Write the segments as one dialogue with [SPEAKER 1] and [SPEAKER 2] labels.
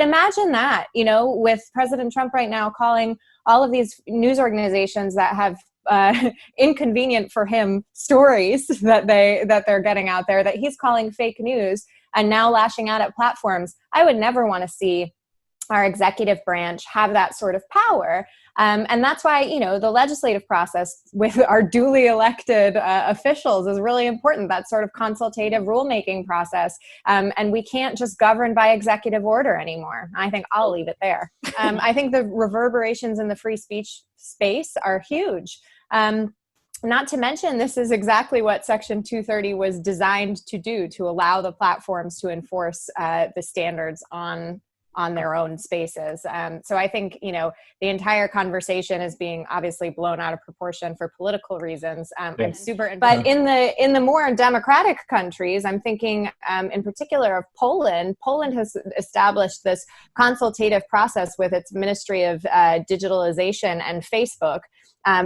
[SPEAKER 1] imagine that, with President Trump right now calling all of these news organizations that have inconvenient for him stories that they're getting out there, that he's calling fake news and now lashing out at platforms. I would never want to see our executive branch have that sort of power. And that's why, the legislative process with our duly elected officials is really important, that sort of consultative rulemaking process. And we can't just govern by executive order anymore. I think I'll leave it there. I think the reverberations in the free speech space are huge. Not to mention, this is exactly what Section 230 was designed to do, to allow the platforms to enforce the standards on their own spaces. So I think, the entire conversation is being obviously blown out of proportion for political reasons. But in the more democratic countries, I'm thinking in particular of Poland. Poland has established this consultative process with its Ministry of Digitalization and Facebook,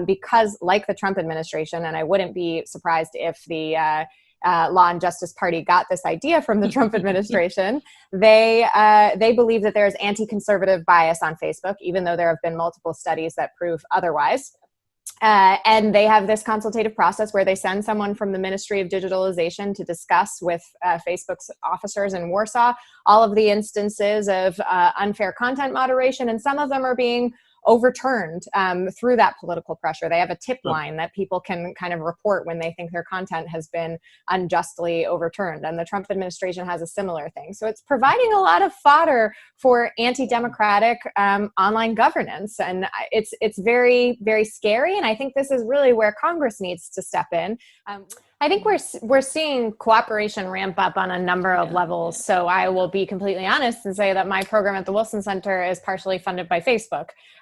[SPEAKER 1] because, like the Trump administration, and I wouldn't be surprised if the Law and Justice Party got this idea from the Trump administration. They believe that there's anti-conservative bias on Facebook, even though there have been multiple studies that prove otherwise. And they have this consultative process where they send someone from the Ministry of Digitalization to discuss with Facebook's officers in Warsaw all of the instances of unfair content moderation, and some of them are being overturned through that political pressure. They have a tip line that people can kind of report when they think their content has been unjustly overturned. And the Trump administration has a similar thing. So it's providing a lot of fodder for anti-democratic online governance. And it's very, very scary. And I think this is really where Congress needs to step in. I think we're seeing cooperation ramp up on a number of levels. So I will be completely honest and say that my program at the Wilson Center is partially funded by Facebook.